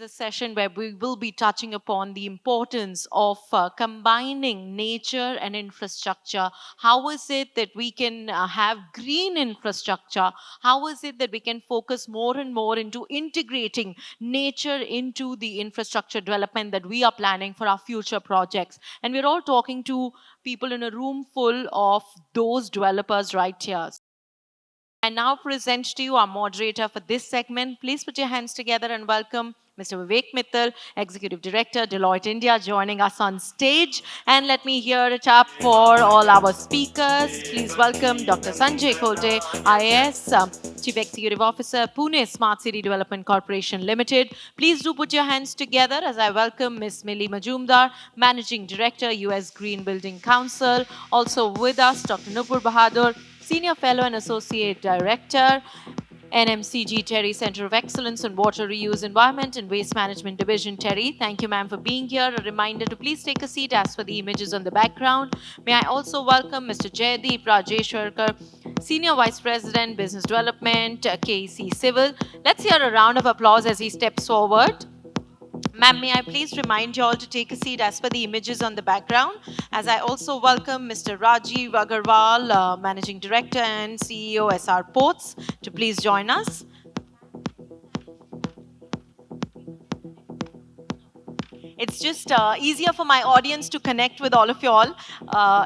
a session where we will be touching upon the importance of combining nature and infrastructure. How is it that we can have green infrastructure? How is it that we can focus more and more into integrating nature into the infrastructure development that we are planning for our future projects? And we're all talking to people in a room full of those developers right here. I now present to you our moderator for this segment. Please put your hands together and welcome Mr. Vivek Mittal, Executive Director, Deloitte India, joining us on stage. And let me hear it up for all our speakers. Please welcome Dr. Sanjay Kolte, IAS, Chief Executive Officer, Pune Smart City Development Corporation Limited. Please do put your hands together as I welcome Ms. Mili Majumdar, Managing Director, US Green Building Council. Also with us, Dr. Nupur Bahadur, Senior Fellow and Associate Director, NMCG-TERI Center of Excellence on Water Reuse, Environment and Waste Management Division, TERI. Thank you, ma'am, for being here. A reminder to please take a seat as for the images on the background. May I also welcome Mr. Jaideep Rajeshwarkar, Senior Vice President, Business Development, KEC Civil. Let's hear a round of applause as he steps forward. Ma'am, may I please remind you all to take a seat as per the images on the background, as I also welcome Mr. Rajiv Agarwal, Managing Director and CEO, Essar Ports, to please join us. It's just easier for my audience to connect with all of you all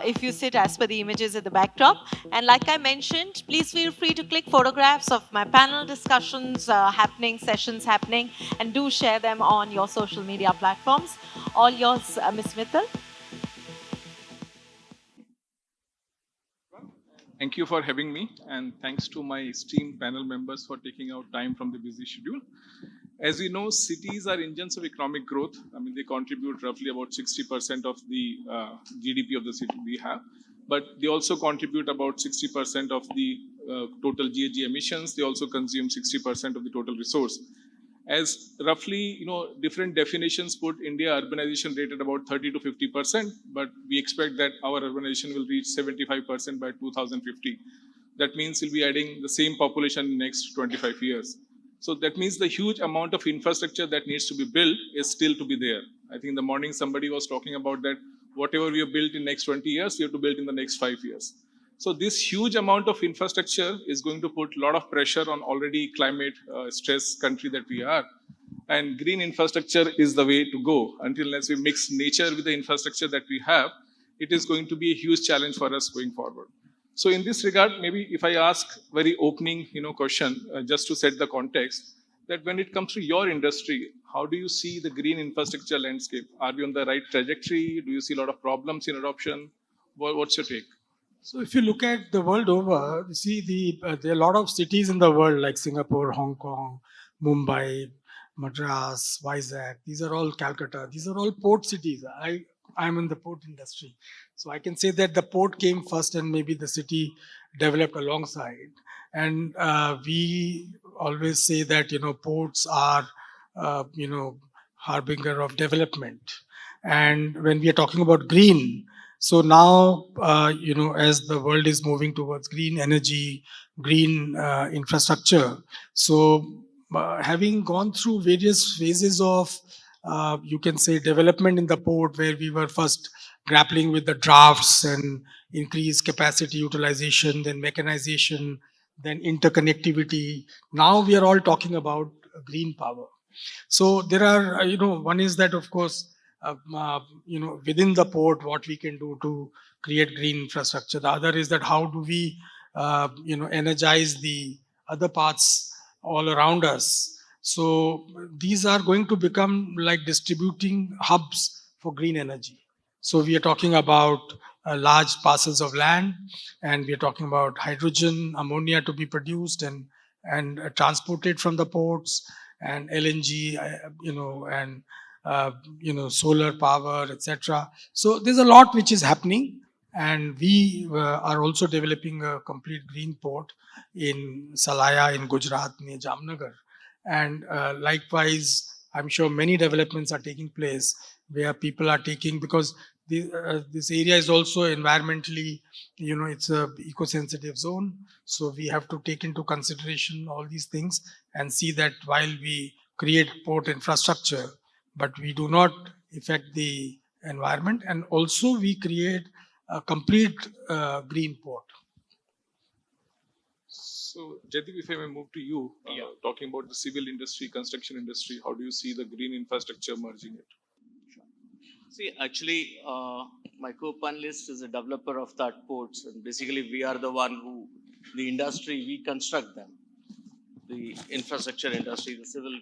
if you sit as per the images at the backdrop. And like I mentioned, please feel free to click photographs of my panel discussions happening, sessions happening, and do share them on your social media platforms. All yours, Ms. Mittal. Thank you for having me, and thanks to my esteemed panel members for taking out time from the busy schedule. As we know, cities are engines of economic growth. I mean, they contribute roughly about 60% of the GDP of the city we have, but they also contribute about 60% of the total GHG emissions. They also consume 60% of the total resource. As roughly, different definitions put India urbanization rate at about 30 to 50%, but we expect that our urbanization will reach 75% by 2050. That means we'll be adding the same population in the next 25 years. So that means the huge amount of infrastructure that needs to be built is still to be there. I think in the morning somebody was talking about that whatever we have built in the next 20 years, we have to build in the next 5 years. So this huge amount of infrastructure is going to put a lot of pressure on already climate stress country that we are. And green infrastructure is the way to go. Until unless we mix nature with the infrastructure that we have, it is going to be a huge challenge for us going forward. So in this regard, maybe if I ask very opening question, just to set the context, that when it comes to your industry, how do you see the green infrastructure landscape? Are we on the right trajectory? Do you see a lot of problems in adoption? What's your take? So if you look at the world over, you see there are a lot of cities in the world like Singapore, Hong Kong, Mumbai, Madras, Vizag. These are all Calcutta. These are all port cities. I'm in the port industry. So I can say that the port came first and maybe the city developed alongside. And we always say that, ports are, harbinger of development. And when we are talking about green, so now, as the world is moving towards green energy, green infrastructure, so having gone through various phases of, you can say, development in the port, where we were first grappling with the drafts and increased capacity utilization, then mechanization, then interconnectivity. Now we are all talking about green power. So there are, one is that, of course, within the port, what we can do to create green infrastructure. The other is that how do we, energize the other parts all around us. So these are going to become like distributing hubs for green energy. So we are talking about large parcels of land, and we are talking about hydrogen, ammonia to be produced and transported from the ports, and LNG, and solar power, etc. So there's a lot which is happening, and we are also developing a complete green port in Salaya in Gujarat near Jamnagar. And likewise, I'm sure many developments are taking place where people are taking, because this area is also environmentally, it's a eco-sensitive zone. So we have to take into consideration all these things and see that while we create port infrastructure, but we do not affect the environment, and also we create a complete green port. So, Jaideep, if I may move to you, talking about the civil industry, construction industry, how do you see the green infrastructure merging it? See, actually, my co-panelist is a developer of that ports, and basically we are the one who, the industry, we construct them. The infrastructure industry, the civil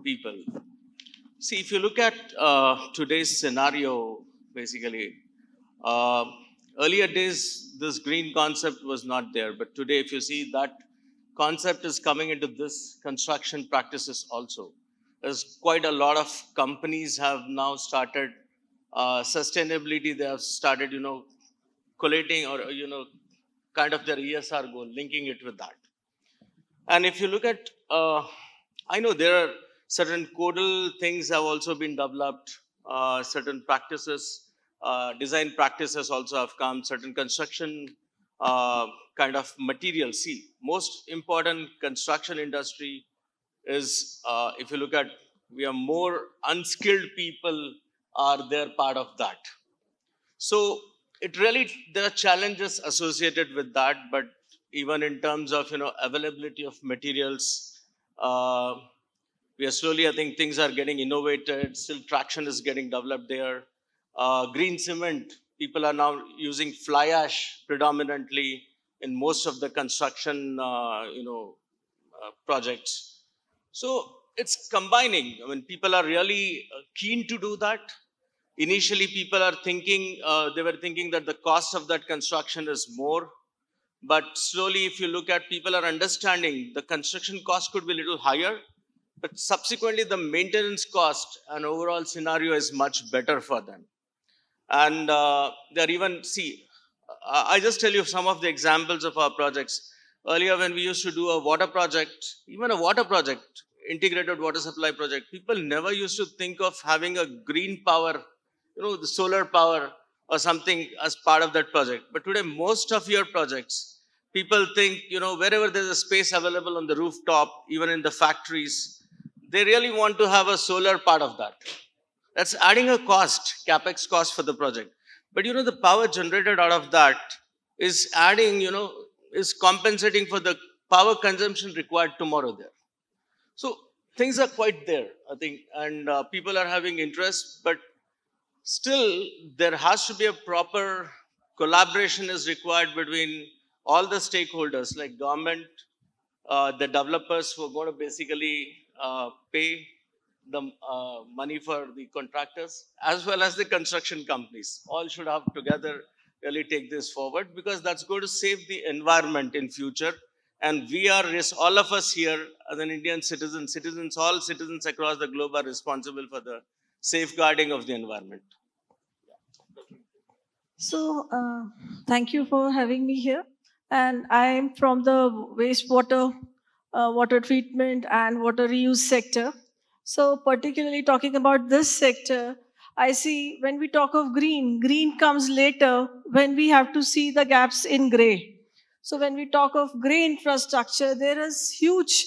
people. See, if you look at today's scenario, basically, uh, earlier days, this green concept was not there, but today, if you see that concept is coming into this construction practices also. There's quite a lot of companies have now started sustainability. They have started, collating or kind of their ESR goal, linking it with that. And if you look at, I know there are certain codal things have also been developed, certain practices, design practices also have come, certain construction kind of materials. See, most important construction industry is, if you look at, we are more unskilled people are there part of that. So it really, there are challenges associated with that, but even in terms of availability of materials, uh, we are slowly, I think things are getting innovated. Still, traction is getting developed there. Green cement, people are now using fly ash predominantly in most of the construction, projects. So it's combining. I mean, people are really keen to do that. Initially, people are thinking, they were thinking that the cost of that construction is more. But slowly, if you look at, people are understanding the construction cost could be a little higher, but subsequently the maintenance cost and overall scenario is much better for them. And they're even, see, I just tell you some of the examples of our projects. Earlier, when we used to do a water project, even a water project, integrated water supply project, people never used to think of having a green power, the solar power or something as part of that project. But today, most of your projects, people think, wherever there's a space available on the rooftop, even in the factories, they really want to have a solar part of that. That's adding a cost, capex cost for the project. But the power generated out of that is adding, is compensating for the power consumption required tomorrow there. So things are quite there, I think, and people are having interest, but still there has to be a proper collaboration is required between all the stakeholders like government, the developers who are going to basically pay the money for the contractors, as well as the construction companies. All should have together really take this forward, because that's going to save the environment in future. And we are, all of us here as an Indian citizens, all citizens across the globe are responsible for the safeguarding of the environment. So, thank you for having me here. And I'm from the wastewater, water treatment, and water reuse sector. So, particularly talking about this sector, I see when we talk of green, green comes later when we have to see the gaps in gray. So, when we talk of gray infrastructure, there is huge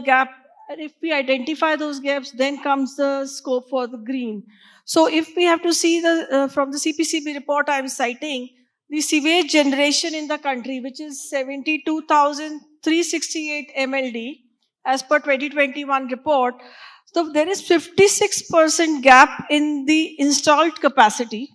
gap. And if we identify those gaps, then comes the scope for the green. So if we have to see the from the CPCB report I'm citing, the sewage generation in the country, which is 72,368 MLD as per 2021 report, so there is 56% gap in the installed capacity.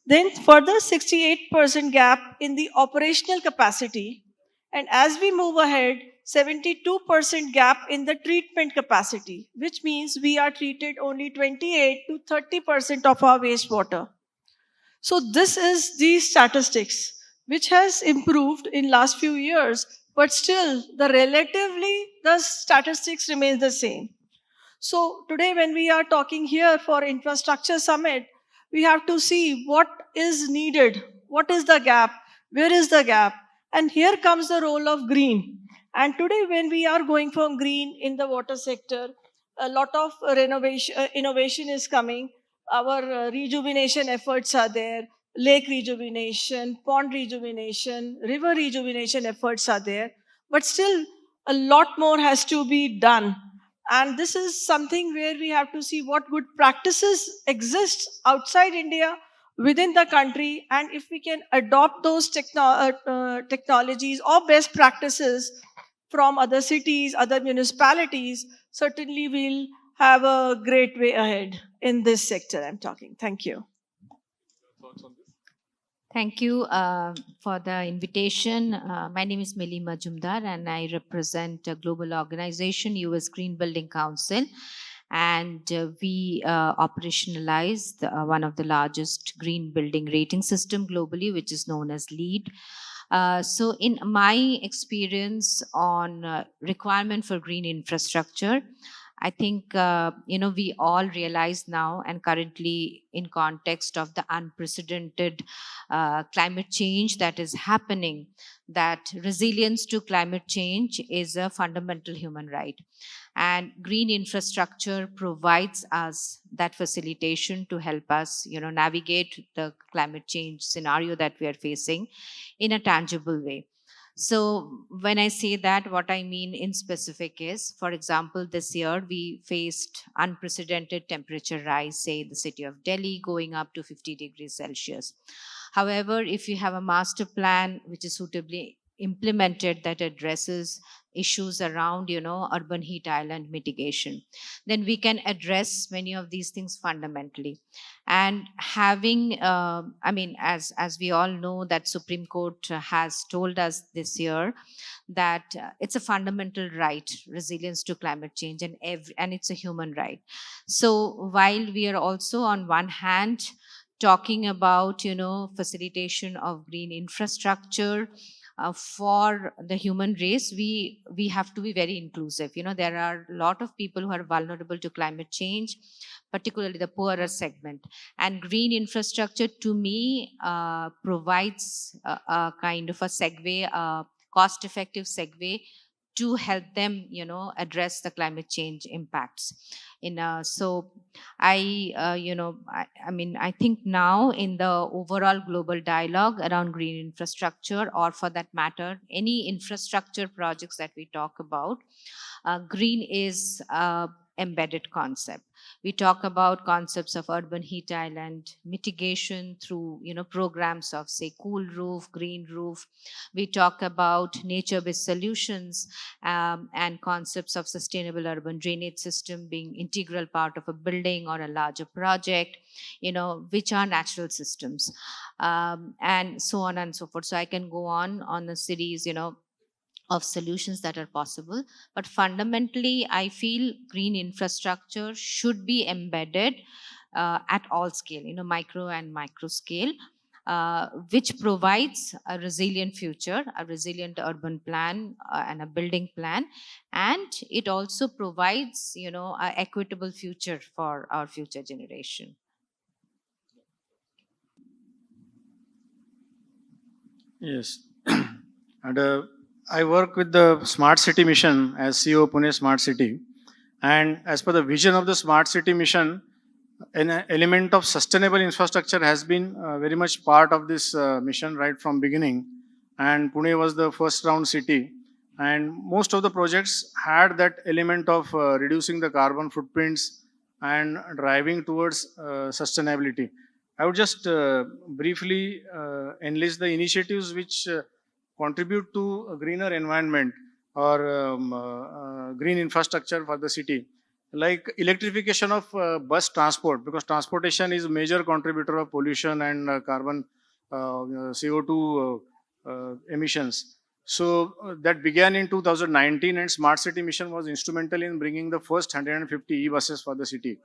Then further 68% gap in the operational capacity. And as we move ahead, 72% gap in the treatment capacity, which means we are treated only 28 to 30% of our wastewater. So this is the statistics, which has improved in last few years, but still the statistics remains the same. So today when we are talking here for infrastructure summit, we have to see what is needed, what is the gap, where is the gap, and here comes the role of green. And today when we are going for green in the water sector, a lot of innovation is coming. Our rejuvenation efforts are there, lake rejuvenation, pond rejuvenation, river rejuvenation efforts are there. But still, a lot more has to be done. And this is something where we have to see what good practices exist outside India, within the country, and if we can adopt those technologies or best practices from other cities, other municipalities, certainly we'll have a great way ahead in this sector I'm talking. Thank you. Thoughts on this? Thank you for the invitation. My name is Mili Majumdar, and I represent a global organization, US Green Building Council. And we operationalized one of the largest green building rating system globally, which is known as LEED. So, in my experience on requirement for green infrastructure, I think we all realize now, and currently in context of the unprecedented climate change that is happening, that resilience to climate change is a fundamental human right. And green infrastructure provides us that facilitation to help us navigate the climate change scenario that we are facing in a tangible way. So when I say that, what I mean in specific is, for example, this year we faced unprecedented temperature rise, say the city of Delhi going up to 50 degrees Celsius. However, if you have a master plan which is suitably implemented that addresses issues around urban heat island mitigation, then we can address many of these things fundamentally. And having as we all know, that Supreme Court has told us this year that it's a fundamental right, resilience to climate change, and it's a human right. So while we are also on one hand talking about facilitation of green infrastructure for the human race, we have to be very inclusive. There are a lot of people who are vulnerable to climate change, particularly the poorer segment, and green infrastructure to me provides a kind of a segue, a cost effective segue to help them address the climate change impacts. So I think now in the overall global dialogue around green infrastructure, or for that matter any infrastructure projects that we talk about, green is embedded concept. We talk about concepts of urban heat island mitigation through programs of, say, cool roof, green roof. We talk about nature based solutions, and concepts of sustainable urban drainage system being integral part of a building or a larger project, which are natural systems, and so on and so forth. So I can go on a series of solutions that are possible. But fundamentally, I feel green infrastructure should be embedded at all scale, micro and macro scale, which provides a resilient future, a resilient urban plan, and a building plan. And it also provides, an equitable future for our future generation. Yes. And I work with the Smart City Mission as CEO Pune Smart City. And as per the vision of the Smart City Mission, an element of sustainable infrastructure has been very much part of this mission right from beginning. And Pune was the first round city. And most of the projects had that element of reducing the carbon footprints and driving towards sustainability. I would just briefly enlist the initiatives which contribute to a greener environment or green infrastructure for the city, like electrification of bus transport, because transportation is a major contributor of pollution and carbon CO2 emissions. So that began in 2019, and Smart City Mission was instrumental in bringing the first 150 e-buses for the city.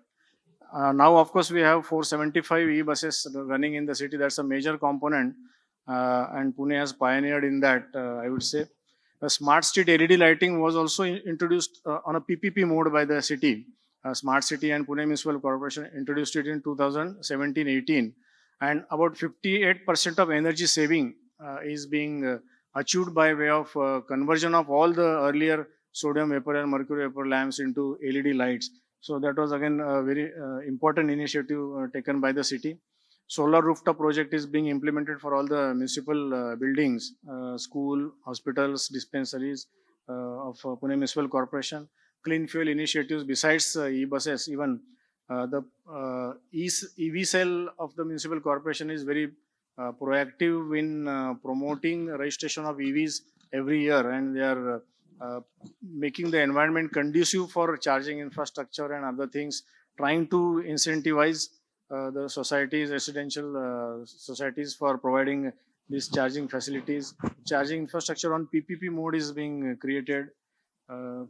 Now, of course, we have 475 e-buses running in the city. That's a major component, and Pune has pioneered in that, I would say. Smart street LED lighting was also introduced on a PPP mode by the city. Smart City and Pune Municipal Corporation introduced it in 2017-18. And about 58% of energy saving is being achieved by way of conversion of all the earlier sodium vapor and mercury vapor lamps into LED lights. So that was again a very important initiative taken by the city. Solar rooftop project is being implemented for all the municipal buildings, school, hospitals, dispensaries, of Pune Municipal Corporation. Clean fuel initiatives besides e-buses, even the EV cell of the municipal corporation is very proactive in promoting registration of EVs every year, and they are making the environment conducive for charging infrastructure and other things, trying to incentivize the societies, residential societies for providing these charging facilities. Charging infrastructure on PPP mode is being created. On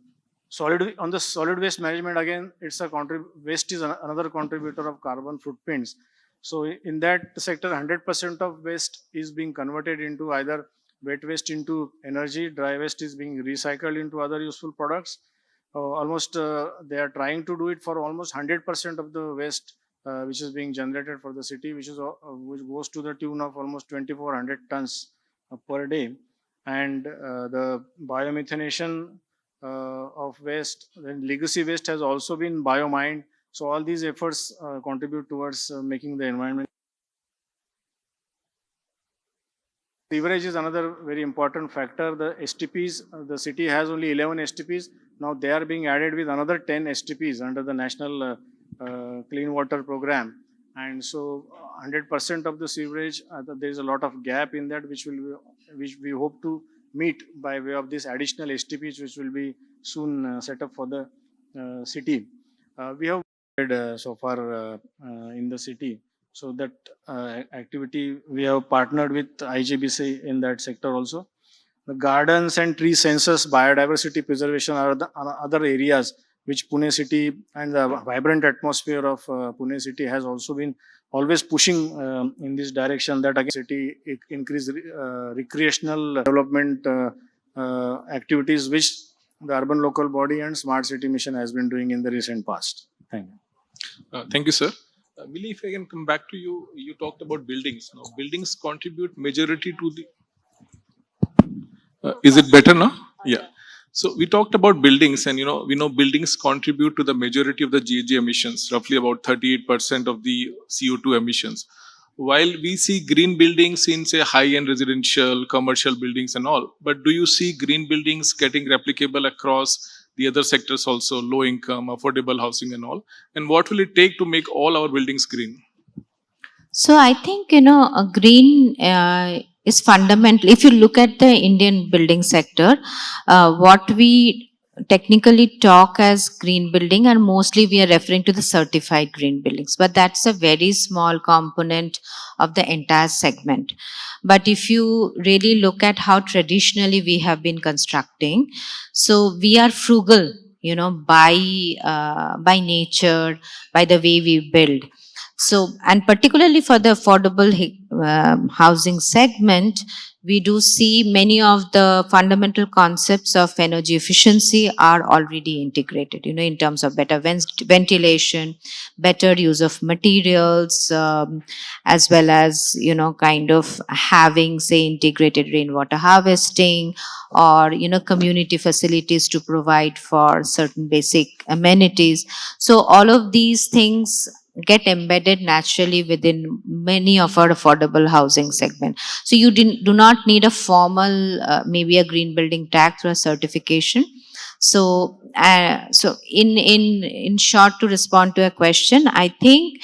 the solid waste management, again, it's a waste is another contributor of carbon footprints. So in that sector, 100% of waste is being converted into either wet waste into energy, dry waste is being recycled into other useful products. Almost they are trying to do it for almost 100% of the waste which is being generated for the city, which goes to the tune of almost 2,400 tons per day. And the biomethanation of waste, then legacy waste has also been biomined. So all these efforts contribute towards making the environment. Leverage is another very important factor. The STPs, the city has only 11 STPs. Now they are being added with another 10 STPs under the National Clean Water Program. And so 100% of the sewerage, there is a lot of gap in that, which we hope to meet by way of these additional STPs, which will be soon set up for the city. We have so far in the city. So that activity, we have partnered with IGBC in that sector also. The gardens and tree census, biodiversity preservation are the other areas which Pune city and the vibrant atmosphere of Pune city has also been always pushing in this direction, that again city increase recreational development activities which the urban local body and smart city mission has been doing in the recent past. Thank you. Thank you, sir. Mili, if I can come back to you, you talked about buildings. Now, buildings contribute majority to the. Is it better now? Yeah. So we talked about buildings, and we know buildings contribute to the majority of the GHG emissions, roughly about 38% of the CO2 emissions. While we see green buildings in, say, high-end residential, commercial buildings and all, but do you see green buildings getting replicable across the other sectors also, low income, affordable housing and all? And what will it take to make all our buildings green? So I think, a green is fundamental. If you look at the Indian building sector, what we technically talk as green building, and mostly we are referring to the certified green buildings, but that's a very small component of the entire segment. But if you really look at how traditionally we have been constructing, so we are frugal, by nature, by the way we build. So, and particularly for the affordable housing segment, we do see many of the fundamental concepts of energy efficiency are already integrated, in terms of better ventilation, better use of materials, as well as, kind of having, say, integrated rainwater harvesting, or, community facilities to provide for certain basic amenities. So all of these things get embedded naturally within many of our affordable housing segment. So you do not need a formal, maybe a green building tax or a certification. So, in short, to respond to a question, I think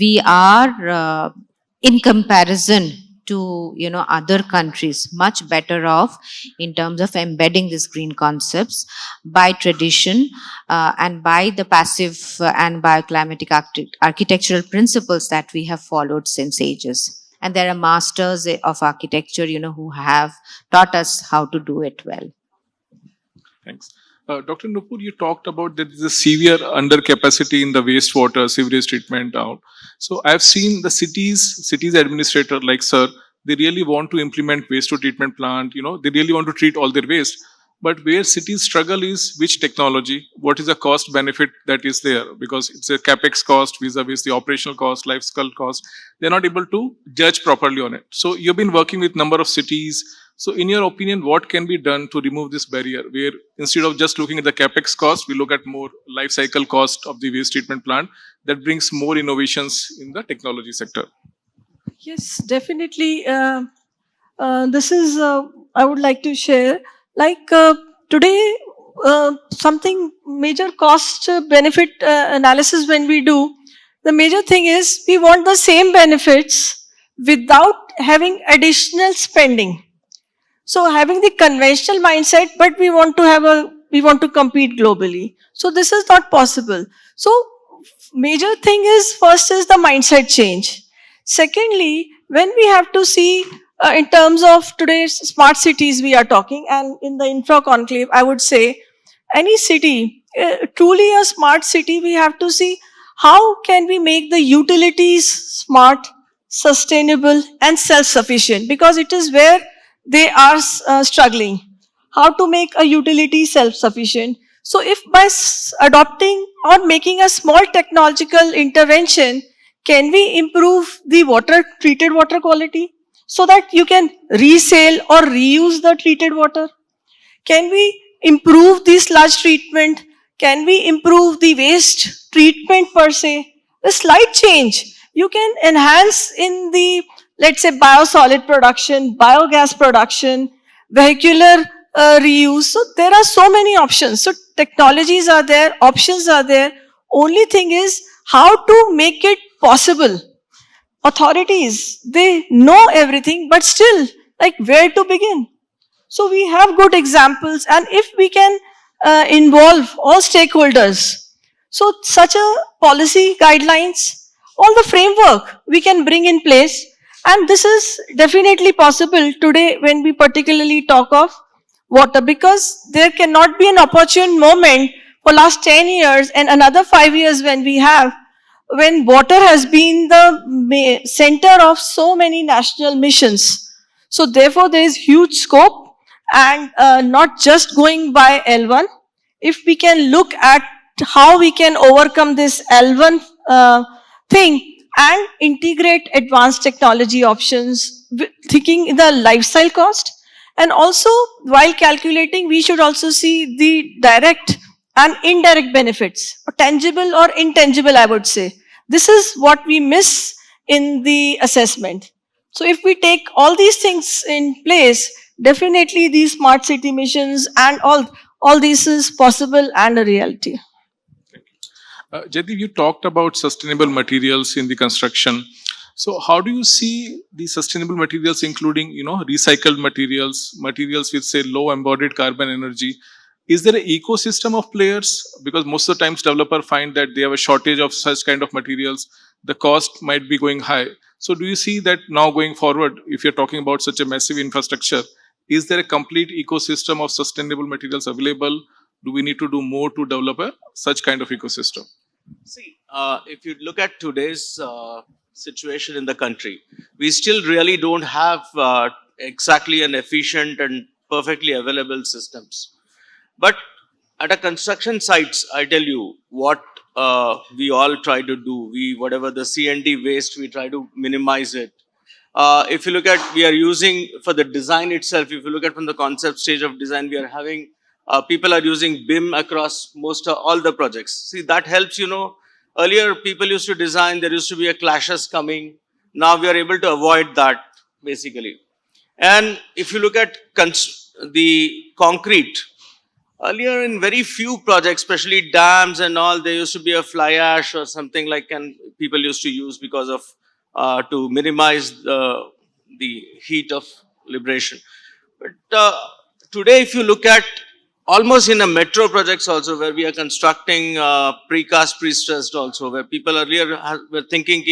we are, in comparison to other countries, much better off in terms of embedding these green concepts by tradition and by the passive and bioclimatic architectural principles that we have followed since ages. And there are masters of architecture, who have taught us how to do it well. Thanks. Dr. Nupur, you talked about that there's a severe undercapacity in the wastewater sewerage treatment out. So I've seen the cities administrator like sir, they really want to implement wastewater treatment plant, they really want to treat all their waste. But where cities struggle is which technology, what is the cost benefit that is there, because it's a capex cost vis-a-vis the operational cost, life cycle cost. They're not able to judge properly on it. So you've been working with number of cities. So in your opinion, what can be done to remove this barrier, where instead of just looking at the capex cost, we look at more life cycle cost of the waste treatment plant that brings more innovations in the technology sector? Yes, definitely. This is, I would like to share, Like today, something major cost benefit analysis when we do, the major thing is we want the same benefits without having additional spending. So having the conventional mindset, but we want to compete globally. So this is not possible. So major thing is first is the mindset change. Secondly, when we have to see in terms of today's smart cities we are talking, and in the infra conclave, I would say any city, truly a smart city, we have to see how can we make the utilities smart, sustainable and self-sufficient, because it is where they are struggling. How to make a utility self-sufficient. So if by adopting or making a small technological intervention, can we improve the water, treated water quality so that you can resell or reuse the treated water? Can we improve the sludge treatment? Can we improve the waste treatment per se? A slight change. You can enhance in the, let's say, biosolid production, biogas production, vehicular reuse. So there are so many options. So technologies are there, options are there. Only thing is how to make it possible. Authorities, they know everything, but still, like where to begin? So we have good examples, and if we can involve all stakeholders, so such a policy guidelines, all the framework we can bring in place, and this is definitely possible today when we particularly talk of water, because there cannot be an opportune moment for last 10 years and another 5 years when water has been the center of so many national missions. So therefore, there is huge scope, and not just going by L1. If we can look at how we can overcome this L1 thing and integrate advanced technology options, thinking the lifestyle cost, and also while calculating, we should also see the direct and indirect benefits, or tangible or intangible, I would say. This is what we miss in the assessment. So if we take all these things in place, definitely these smart city missions and all this is possible and a reality. Jaideep, you talked about sustainable materials in the construction. So how do you see the sustainable materials, including, recycled materials, materials with, say, low embodied carbon energy? Is there an ecosystem of players? Because most of the times developers find that they have a shortage of such kind of materials. The cost might be going high. So do you see that now going forward, if you're talking about such a massive infrastructure, is there a complete ecosystem of sustainable materials available? Do we need to do more to develop such kind of ecosystem? See, if you look at today's situation in the country, we still really don't have exactly an efficient and perfectly available systems. But at a construction sites, I tell you what we all try to do. Whatever the C&D waste, we try to minimize it. If you look at, we are using for the design itself, if you look at from the concept stage of design, we are having, people are using BIM across most of all the projects. See, that helps, earlier people used to design, there used to be a clashes coming. Now we are able to avoid that, basically. And if you look at the concrete, earlier in very few projects, especially dams and all, there used to be a fly ash or something like, and people used to use because of to minimize the heat of liberation. But today, if you look at almost in a metro projects also, where we are constructing precast, pre-stressed also, where people earlier were thinking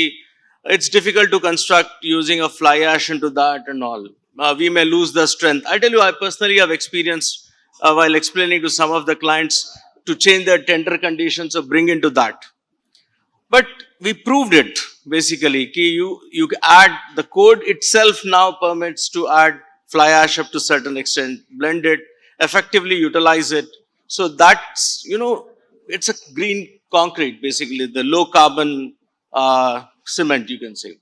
it's difficult to construct using a fly ash into that and all. We may lose the strength. I tell you, I personally have experienced while explaining to some of the clients to change their tender conditions or bring into that. But we proved it, basically. You add, the code itself now permits to add fly ash up to certain extent, blend it, effectively utilize it. So that's, it's a green concrete, basically, the low carbon cement, you can say.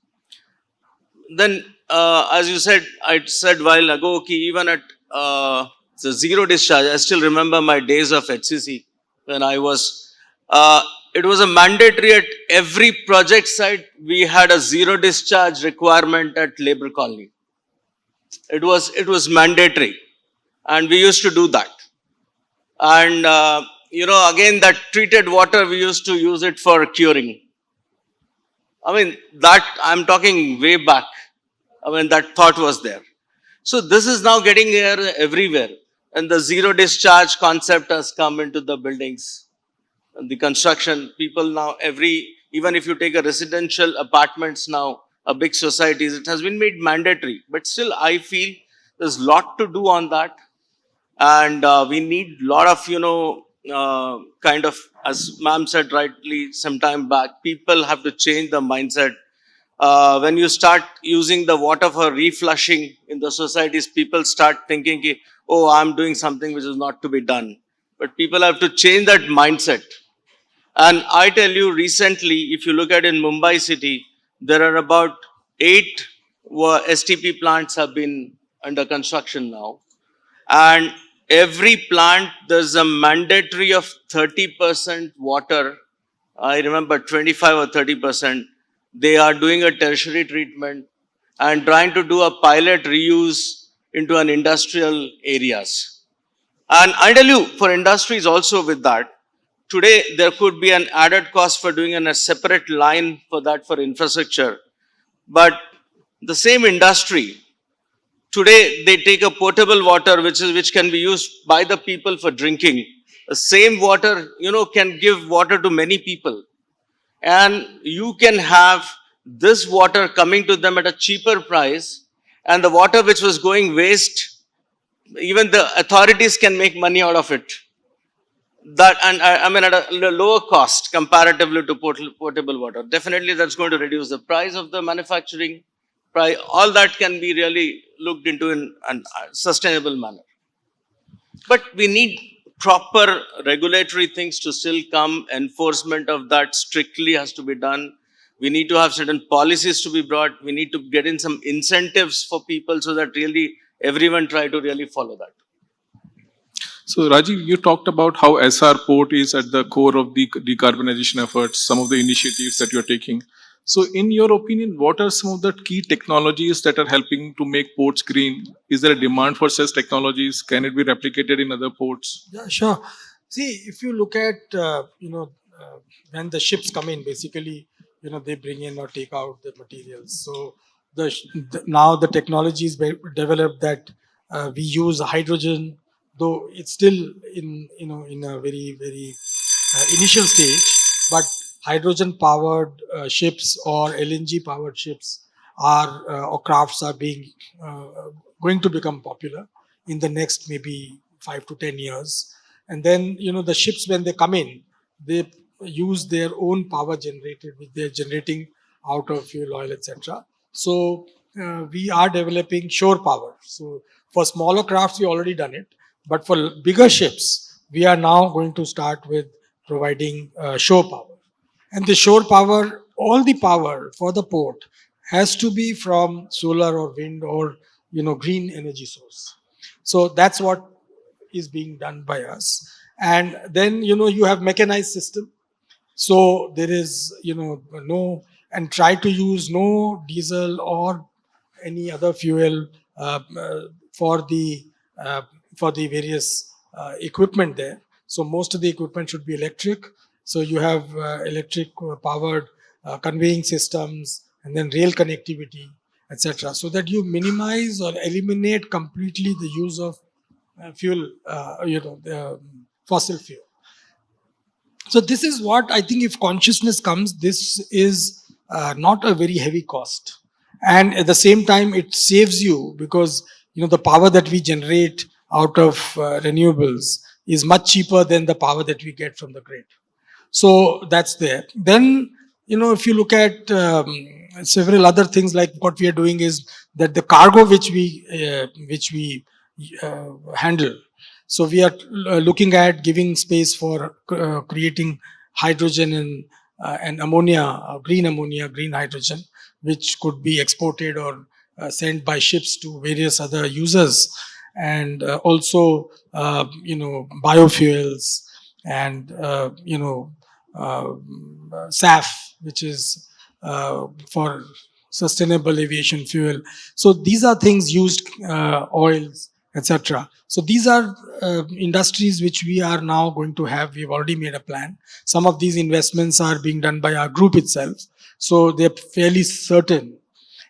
Then, as you said, I said while ago, even at the zero discharge, I still remember my days of HCC when I was, it was a mandatory at every project site, we had a zero discharge requirement at labor colony. It was mandatory. And we used to do that. And, again, that treated water, we used to use it for curing. I mean, that I'm talking way back. I mean, that thought was there. So this is now getting here everywhere. And the zero discharge concept has come into the buildings. And the construction, people now, even if you take a residential apartments now, a big societies, it has been made mandatory. But still, I feel there's a lot to do on that. And we need a lot of, kind of, as ma'am said rightly some time back, people have to change the mindset. When you start using the water for reflushing in the societies, people start thinking, oh, I'm doing something which is not to be done. But people have to change that mindset. And I tell you, recently, if you look at in Mumbai city, there are about 8 STP plants have been under construction now. And every plant, there's a mandatory of 30% water. I remember 25 or 30%. They are doing a tertiary treatment and trying to do a pilot reuse into an industrial areas. And I tell you, for industries also with that, today there could be an added cost for doing a separate line for that for infrastructure. But the same industry, today they take a potable water which can be used by the people for drinking. The same water, can give water to many people. And you can have this water coming to them at a cheaper price, and the water which was going waste, even the authorities can make money out of it. That, and I mean, at a lower cost comparatively to potable water. Definitely that's going to reduce the price of the manufacturing price. All that can be really looked into in a sustainable manner. But we need proper regulatory things to still come. Enforcement of that strictly has to be done. We need to have certain policies to be brought. We need to get in some incentives for people so that really everyone try to really follow that. So, Rajiv, you talked about how SR port is at the core of the decarbonization efforts, some of the initiatives that you're taking. So, in your opinion, what are some of the key technologies that are helping to make ports green? Is there a demand for such technologies? Can it be replicated in other ports? Yeah, sure. See, if you look at, when the ships come in, basically, they bring in or take out the materials. So now the technology is developed that we use hydrogen, though it's still in a very, very initial stage, but hydrogen powered ships or LNG powered ships or crafts are being going to become popular in the next maybe 5 to 10 years. And then the ships, when they come in, they use their own power generated, which they're generating out of fuel oil, etc. So we are developing shore power. So for smaller crafts we already done it, but for bigger ships we are now going to start with providing shore power. And the shore power, all the power for the port has to be from solar or wind or green energy source. So that's what is being done by us. And then you have mechanized system. So there is no, and try to use no diesel or any other fuel for the various equipment there. So most of the equipment should be electric. So you have electric powered conveying systems and then rail connectivity, etc. So that you minimize or eliminate completely the use of fuel, fossil fuel. So this is what I think, if consciousness comes, this is not a very heavy cost. And at the same time, it saves you, because the power that we generate out of renewables is much cheaper than the power that we get from the grid. So that's there. Then, if you look at several other things, like what we are doing is that the cargo which we handle. So we are looking at giving space for creating hydrogen and ammonia, green hydrogen, which could be exported or sent by ships to various other users, and also biofuels and SAF, which is for sustainable aviation fuel. So these are things used, oils, etc. So these are industries which we are now going to have. We've already made a plan. Some of these investments are being done by our group itself. So they're fairly certain.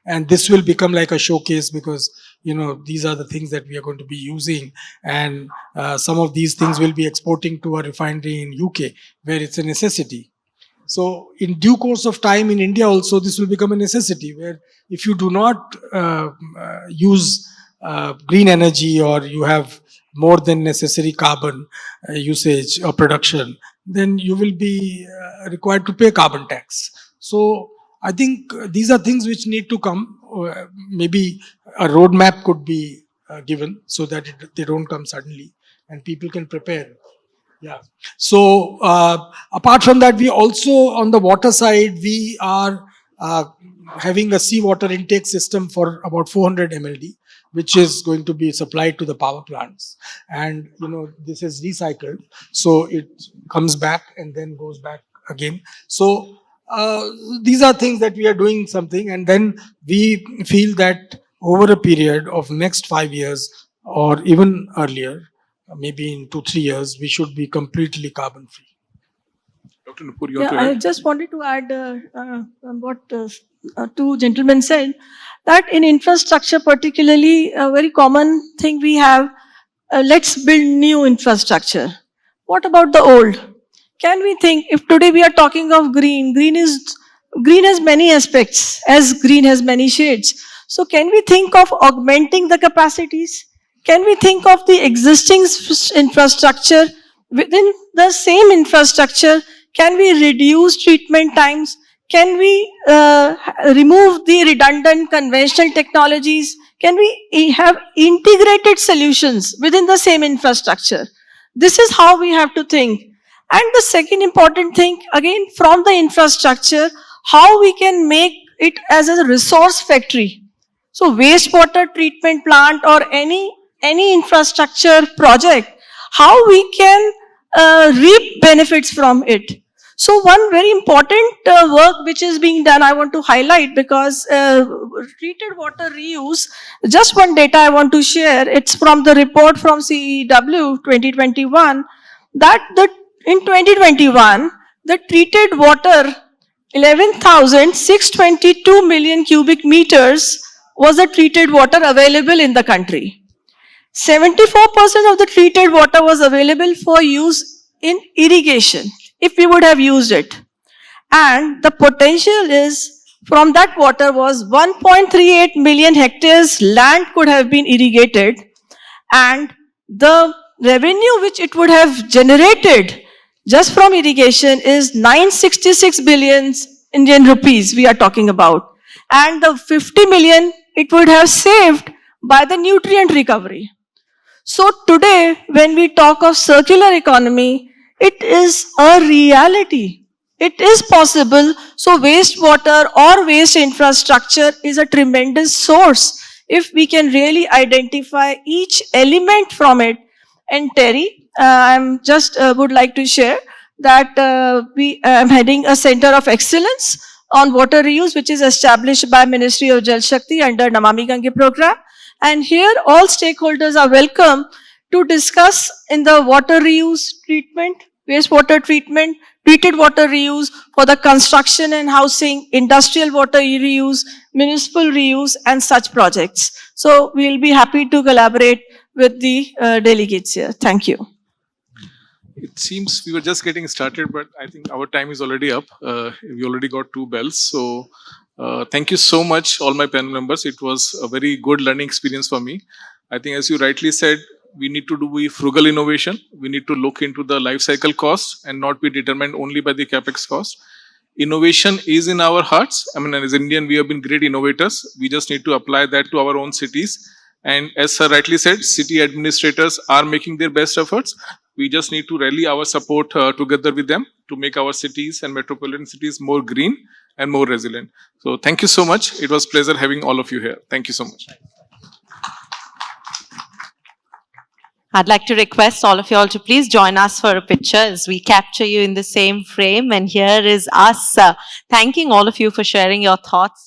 And this will become like a showcase because, these are the things that we are going to be using. And some of these things will be exporting to a refinery in UK where it's a necessity. So in due course of time in India also, this will become a necessity where if you do not use green energy or you have more than necessary carbon usage or production, then you will be required to pay carbon tax. So I think these are things which need to come. Maybe a roadmap could be given so that they don't come suddenly and people can prepare. Yeah. So apart from that, we also on the water side, we are having a seawater intake system for about 400 MLD, which is going to be supplied to the power plants. And this is recycled, so it comes back and then goes back again. So these are things that we are doing something, and then we feel that over a period of next 5 years or even earlier, maybe in 2-3 years, we should be completely carbon free. Dr. Nupur, you want Yeah, to I add? just wanted to add what two gentlemen said, that in infrastructure particularly, a very common thing we have, let's build new infrastructure. What about the old? Can we think, if today we are talking of green, green has many aspects, as green has many shades. So can we think of augmenting the capacities? Can we think of the existing infrastructure within the same infrastructure? Can we reduce treatment times? Can we remove the redundant conventional technologies? Can we have integrated solutions within the same infrastructure? This is how we have to think. And the second important thing, again, from the infrastructure, how we can make it as a resource factory. So wastewater treatment plant or any infrastructure project, how we can reap benefits from it. So one very important work which is being done, I want to highlight, because treated water reuse, just one data I want to share. It's from the report from CEW 2021, that in 2021, the treated water, 11,622 million cubic meters was the treated water available in the country. 74% of the treated water was available for use in irrigation, if we would have used it. And the potential is, from that water was 1.38 million hectares land could have been irrigated, and the revenue which it would have generated just from irrigation is 966 billion Indian rupees we are talking about. And the 50 million it would have saved by the nutrient recovery. So today, when we talk of circular economy, it is a reality. It is possible. So wastewater or waste infrastructure is a tremendous source if we can really identify each element from it. And TERI, I'm just would like to share that I'm heading a center of excellence on water reuse, which is established by Ministry of Jal Shakti under Namami Gange program. And here all stakeholders are welcome to discuss in the water reuse treatment, wastewater treatment, treated water reuse for the construction and housing, industrial water reuse, municipal reuse, and such projects. So we'll be happy to collaborate with the delegates here. Thank you. It seems we were just getting started, but I think our time is already up. We already got 2 bells. So thank you so much, all my panel members. It was a very good learning experience for me. I think, as you rightly said, we need to do frugal innovation. We need to look into the life cycle cost and not be determined only by the capex cost. Innovation is in our hearts. I mean, as Indian, we have been great innovators. We just need to apply that to our own cities. And as Sir rightly said, city administrators are making their best efforts. We just need to rally our support together with them to make our cities and metropolitan cities more green and more resilient. So thank you so much. It was a pleasure having all of you here. Thank you so much. I'd like to request all of you all to please join us for a picture as we capture you in the same frame. And here is us thanking all of you for sharing your thoughts.